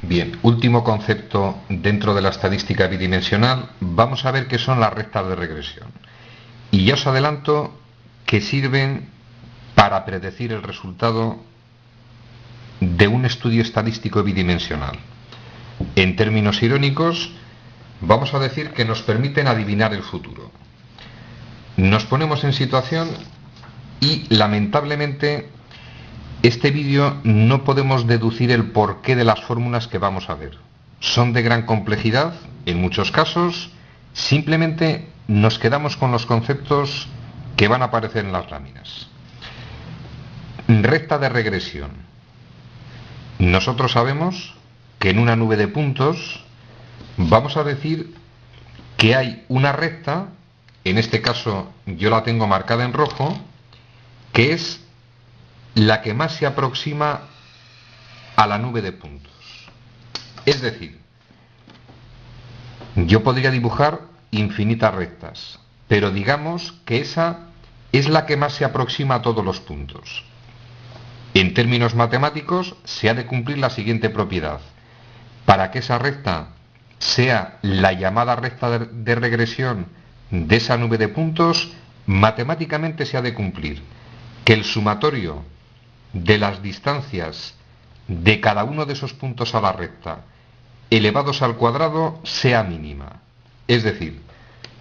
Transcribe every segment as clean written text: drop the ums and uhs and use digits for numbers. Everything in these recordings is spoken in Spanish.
Bien, último concepto dentro de la estadística bidimensional, vamos a ver qué son las rectas de regresión. Y ya os adelanto que sirven para predecir el resultado de un estudio estadístico bidimensional. En términos irónicos, vamos a decir que nos permiten adivinar el futuro. Nos ponemos en situación y, lamentablemente, este vídeo no podemos deducir el porqué de las fórmulas que vamos a ver. Son de gran complejidad, en muchos casos, simplemente nos quedamos con los conceptos que van a aparecer en las láminas. Recta de regresión. Nosotros sabemos que en una nube de puntos vamos a decir que hay una recta, en este caso yo la tengo marcada en rojo, que es la que más se aproxima a la nube de puntos. Es decir, yo podría dibujar infinitas rectas, pero digamos que esa es la que más se aproxima a todos los puntos. En términos matemáticos, se ha de cumplir la siguiente propiedad. Para que esa recta sea la llamada recta de regresión de esa nube de puntos, matemáticamente se ha de cumplir que el sumatorio de las distancias de cada uno de esos puntos a la recta elevados al cuadrado sea mínima. Es decir,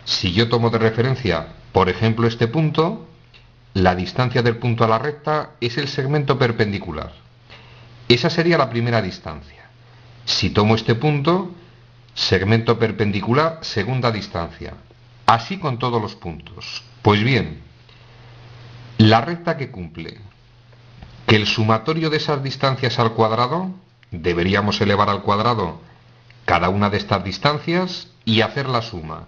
si yo tomo de referencia, por ejemplo, este punto, la distancia del punto a la recta es el segmento perpendicular. Esa sería la primera distancia. Si tomo este punto, segmento perpendicular, segunda distancia. Así con todos los puntos. Pues bien, la recta que cumple que el sumatorio de esas distancias al cuadrado, deberíamos elevar al cuadrado cada una de estas distancias y hacer la suma.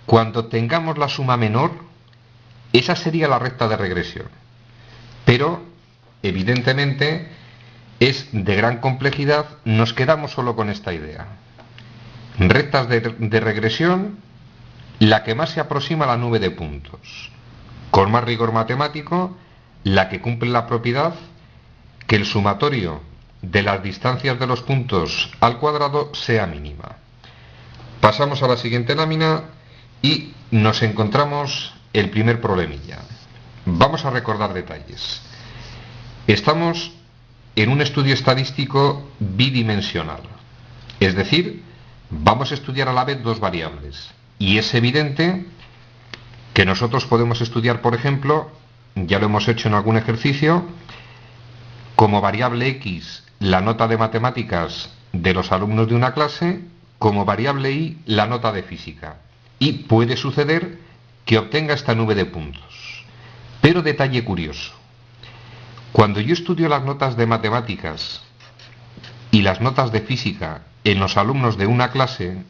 Cuando tengamos la suma menor, esa sería la recta de regresión. Pero, evidentemente, es de gran complejidad, nos quedamos solo con esta idea. Rectas de regresión, la que más se aproxima a la nube de puntos. Con más rigor matemático, la que cumple la propiedad que el sumatorio de las distancias de los puntos al cuadrado sea mínima. Pasamos a la siguiente lámina y nos encontramos el primer problemilla. Vamos a recordar detalles. Estamos en un estudio estadístico bidimensional, es decir, vamos a estudiar a la vez dos variables, y es evidente que nosotros podemos estudiar, por ejemplo, ya lo hemos hecho en algún ejercicio, como variable X la nota de matemáticas de los alumnos de una clase, como variable Y la nota de física. Y puede suceder que obtenga esta nube de puntos. Pero detalle curioso, cuando yo estudio las notas de matemáticas y las notas de física en los alumnos de una clase,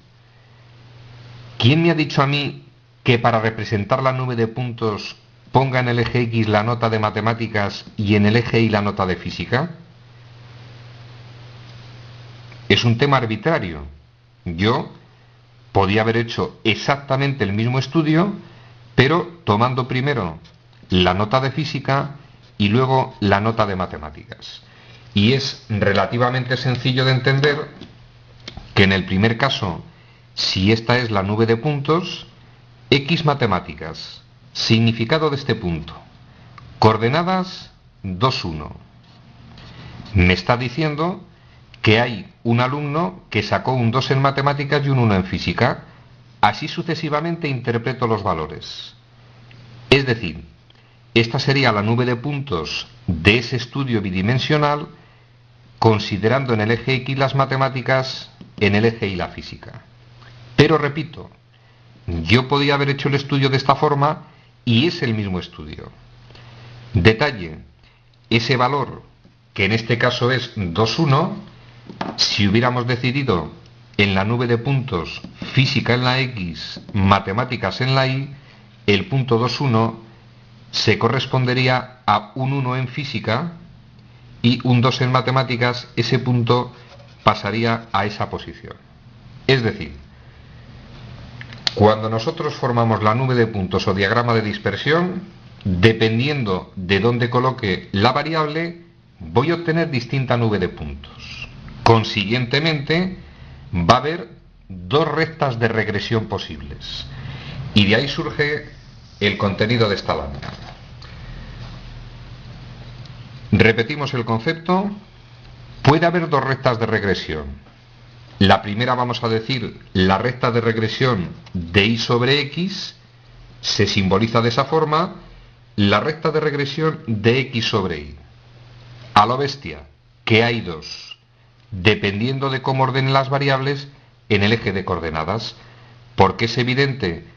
¿quién me ha dicho a mí que para representar la nube de puntos ponga en el eje X la nota de matemáticas y en el eje Y la nota de física? Es un tema arbitrario. Yo podía haber hecho exactamente el mismo estudio, pero tomando primero la nota de física y luego la nota de matemáticas. Y es relativamente sencillo de entender que en el primer caso, si esta es la nube de puntos, X matemáticas, significado de este punto, coordenadas 2, 1. Me está diciendo que hay un alumno que sacó un 2 en matemáticas y un 1 en física. Así sucesivamente interpreto los valores. Es decir, esta sería la nube de puntos de ese estudio bidimensional, considerando en el eje X las matemáticas, en el eje Y la física. Pero repito, yo podía haber hecho el estudio de esta forma y es el mismo estudio. Detalle, ese valor, que en este caso es 2, 1, si hubiéramos decidido en la nube de puntos física en la X, matemáticas en la Y, el punto 2, 1 se correspondería a un 1 en física y un 2 en matemáticas. Ese punto pasaría a esa posición. Es decir, cuando nosotros formamos la nube de puntos o diagrama de dispersión, dependiendo de dónde coloque la variable, voy a obtener distinta nube de puntos. Consiguientemente, va a haber dos rectas de regresión posibles. Y de ahí surge el contenido de esta lámina. Repetimos el concepto. Puede haber dos rectas de regresión. La primera, vamos a decir, la recta de regresión de y sobre x, se simboliza de esa forma, la recta de regresión de x sobre y. A lo bestia, que hay dos, dependiendo de cómo ordenen las variables en el eje de coordenadas, porque es evidente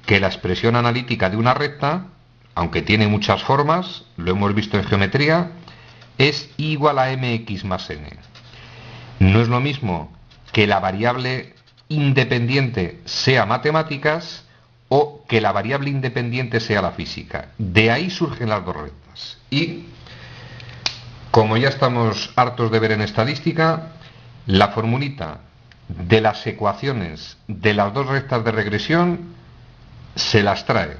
que la expresión analítica de una recta, aunque tiene muchas formas, lo hemos visto en geometría, es igual a mx más n. No es lo mismo que la variable independiente sea matemáticas o que la variable independiente sea la física. De ahí surgen las dos rectas. Y, como ya estamos hartos de ver en estadística, la formulita de las ecuaciones de las dos rectas de regresión se las trae.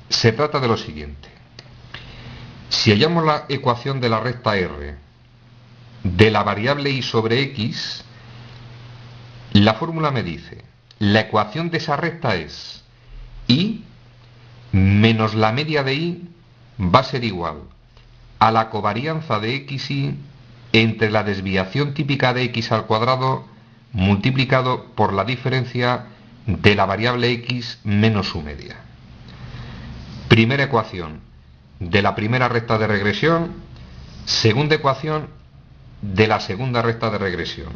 Se trata de lo siguiente. Si hallamos la ecuación de la recta R de la variable y sobre x, la fórmula me dice, la ecuación de esa recta es y menos la media de y va a ser igual a la covarianza de xy entre la desviación típica de x al cuadrado multiplicado por la diferencia de la variable x menos su media. Primera ecuación de la primera recta de regresión, segunda ecuación de la segunda recta de regresión.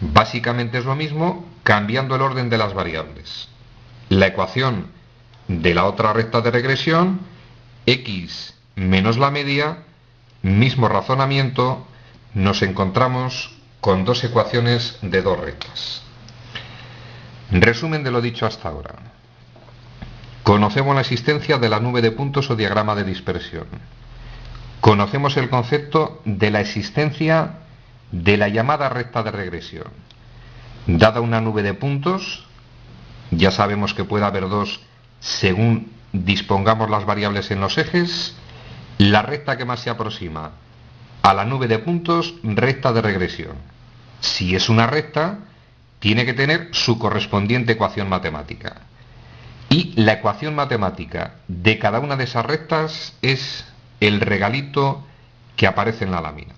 Básicamente es lo mismo, cambiando el orden de las variables. La ecuación de la otra recta de regresión, x menos la media, mismo razonamiento, nos encontramos con dos ecuaciones de dos rectas. Resumen de lo dicho hasta ahora. Conocemos la existencia de la nube de puntos o diagrama de dispersión. Conocemos el concepto de la existencia de la llamada recta de regresión. Dada una nube de puntos, ya sabemos que puede haber dos según dispongamos las variables en los ejes, la recta que más se aproxima a la nube de puntos, recta de regresión. Si es una recta, tiene que tener su correspondiente ecuación matemática. Y la ecuación matemática de cada una de esas rectas es el regalito que aparece en la lámina.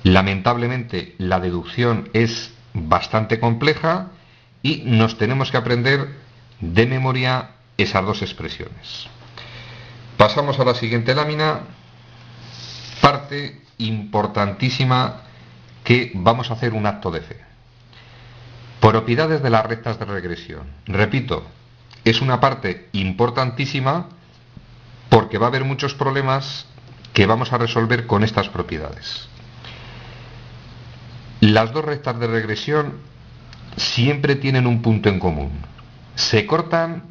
Lamentablemente, la deducción es bastante compleja y nos tenemos que aprender de memoria esas dos expresiones. Pasamos a la siguiente lámina, parte importantísima que vamos a hacer un acto de fe. Propiedades de las rectas de regresión. Repito, es una parte importantísima porque va a haber muchos problemas que vamos a resolver con estas propiedades. Las dos rectas de regresión siempre tienen un punto en común. Se cortan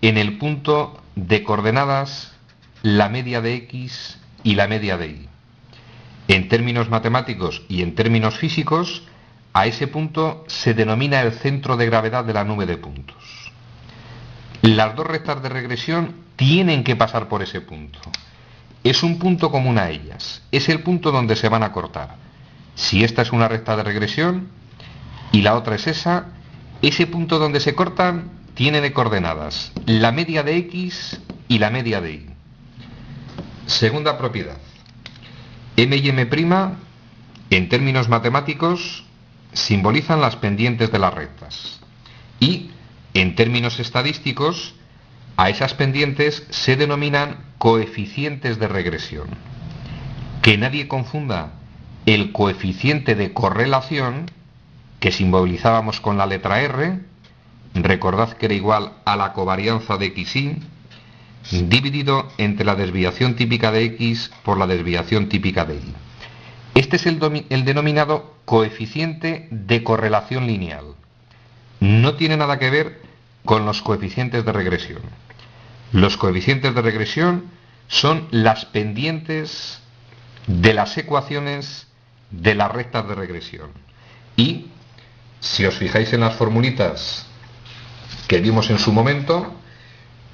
en el punto de coordenadas la media de x y la media de y. En términos matemáticos y en términos físicos, a ese punto se denomina el centro de gravedad de la nube de puntos. Las dos rectas de regresión tienen que pasar por ese punto. Es un punto común a ellas. Es el punto donde se van a cortar. Si esta es una recta de regresión y la otra es esa, ese punto donde se cortan tiene de coordenadas la media de x y la media de y. Segunda propiedad. M y M', en términos matemáticos, simbolizan las pendientes de las rectas. Y, en términos estadísticos, a esas pendientes se denominan coeficientes de regresión. Que nadie confunda el coeficiente de correlación, que simbolizábamos con la letra R, recordad que era igual a la covarianza de xy, dividido entre la desviación típica de x por la desviación típica de y. Este es el denominado coeficiente de correlación lineal. No tiene nada que ver con los coeficientes de regresión. Los coeficientes de regresión son las pendientes de las ecuaciones de las rectas de regresión. Y, si os fijáis en las formulitas que vimos en su momento,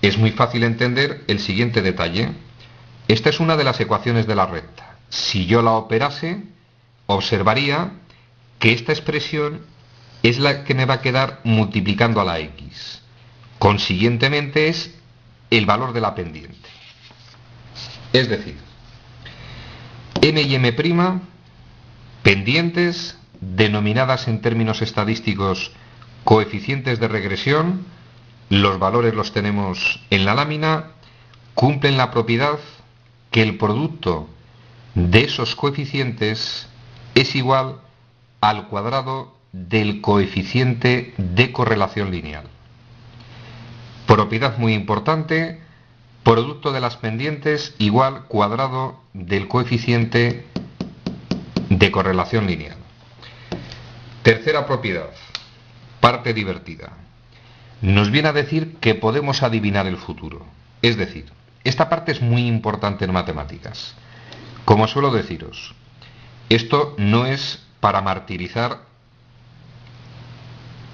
es muy fácil entender el siguiente detalle. Esta es una de las ecuaciones de la recta. Si yo la operase, observaría que esta expresión es la que me va a quedar multiplicando a la x. Consiguientemente es el valor de la pendiente. Es decir, m y m', pendientes denominadas en términos estadísticos coeficientes de regresión, los valores los tenemos en la lámina, cumplen la propiedad que el producto de esos coeficientes es igual al cuadrado del coeficiente de correlación lineal. Propiedad muy importante, producto de las pendientes igual cuadrado del coeficiente de correlación lineal. Tercera propiedad, parte divertida. Nos viene a decir que podemos adivinar el futuro. Es decir, esta parte es muy importante en matemáticas. Como suelo deciros, esto no es para martirizar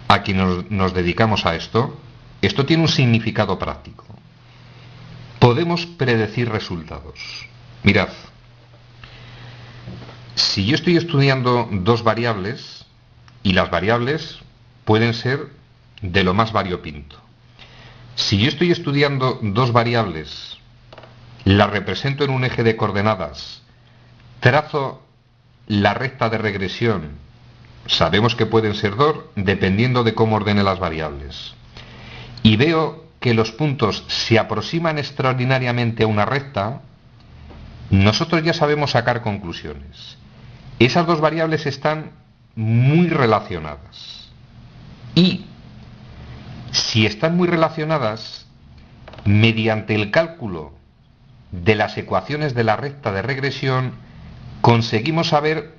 a quienes nos dedicamos a esto. Esto tiene un significado práctico. Podemos predecir resultados. Mirad, si yo estoy estudiando dos variables, y las variables pueden ser de lo más variopinto. Si yo estoy estudiando dos variables, las represento en un eje de coordenadas, trazo la recta de regresión, sabemos que pueden ser dos, dependiendo de cómo ordene las variables, y veo que los puntos se aproximan extraordinariamente a una recta, nosotros ya sabemos sacar conclusiones. Esas dos variables están muy relacionadas. Y si están muy relacionadas, mediante el cálculo de las ecuaciones de la recta de regresión, conseguimos saber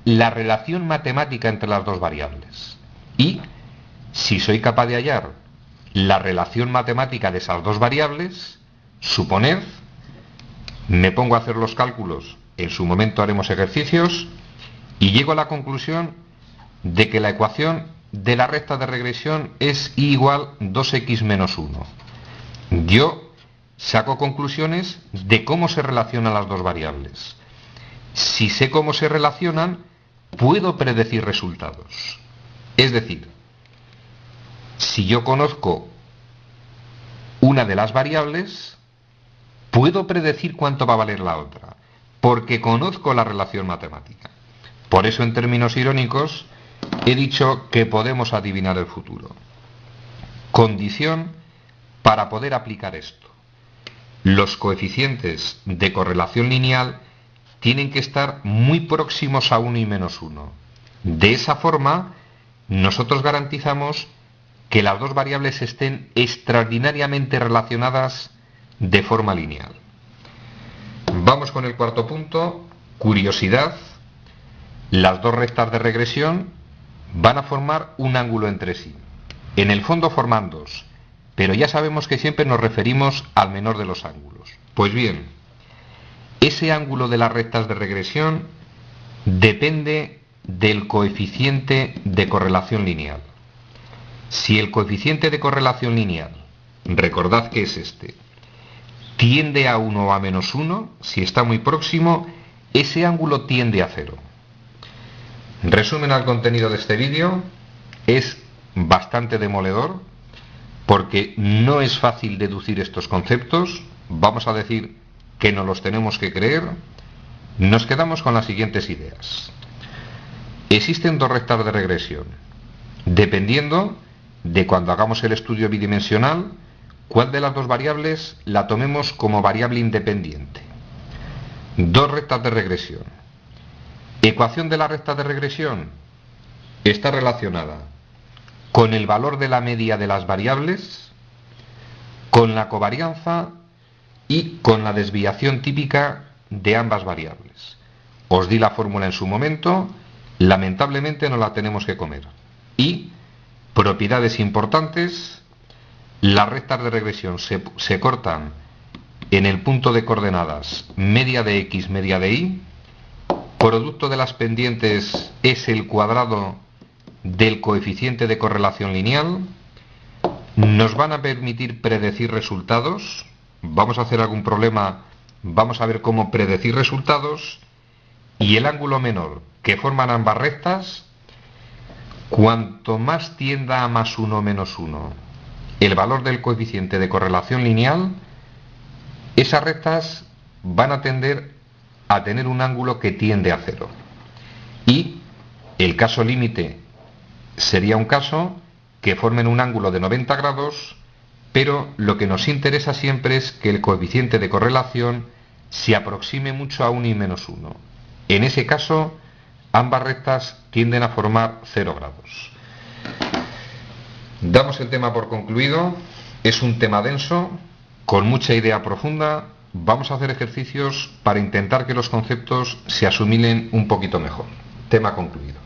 la relación matemática entre las dos variables. Y si soy capaz de hallar la relación matemática de esas dos variables, suponed, me pongo a hacer los cálculos, en su momento haremos ejercicios, y llego a la conclusión de que la ecuación de la recta de regresión es y igual 2x menos 1. Yo saco conclusiones de cómo se relacionan las dos variables. Si sé cómo se relacionan, puedo predecir resultados. Es decir, si yo conozco una de las variables, puedo predecir cuánto va a valer la otra, porque conozco la relación matemática. Por eso, en términos irónicos, he dicho que podemos adivinar el futuro. Condición para poder aplicar esto: los coeficientes de correlación lineal tienen que estar muy próximos a 1 y menos 1. De esa forma, nosotros garantizamos que las dos variables estén extraordinariamente relacionadas de forma lineal. Vamos con el cuarto punto. Curiosidad: las dos rectas de regresión van a formar un ángulo entre sí. En el fondo forman dos, pero ya sabemos que siempre nos referimos al menor de los ángulos. Pues bien, ese ángulo de las rectas de regresión depende del coeficiente de correlación lineal. Si el coeficiente de correlación lineal, recordad que es este, tiende a 1 o a menos 1, si está muy próximo, ese ángulo tiende a 0. Resumen al contenido de este vídeo: es bastante demoledor porque no es fácil deducir estos conceptos. Vamos a decir que nos los tenemos que creer. Nos quedamos con las siguientes ideas. Existen dos rectas de regresión. Dependiendo de cuando hagamos el estudio bidimensional, cuál de las dos variables la tomemos como variable independiente. Dos rectas de regresión. Ecuación de la recta de regresión está relacionada con el valor de la media de las variables, con la covarianza y con la desviación típica de ambas variables. Os di la fórmula en su momento, lamentablemente no la tenemos que comer. Y, propiedades importantes: las rectas de regresión se cortan en el punto de coordenadas media de x, media de y. Producto de las pendientes es el cuadrado del coeficiente de correlación lineal. Nos van a permitir predecir resultados. Vamos a hacer algún problema, vamos a ver cómo predecir resultados. Y el ángulo menor que forman ambas rectas, cuanto más tienda a más 1 o menos 1 el valor del coeficiente de correlación lineal, esas rectas van a tender a tener un ángulo que tiende a 0. Y el caso límite sería un caso que formen un ángulo de 90 grados, pero lo que nos interesa siempre es que el coeficiente de correlación se aproxime mucho a 1 y menos 1. En ese caso, ambas rectas tienden a formar 0 grados. Damos el tema por concluido. Es un tema denso, con mucha idea profunda. Vamos a hacer ejercicios para intentar que los conceptos se asimilen un poquito mejor. Tema concluido.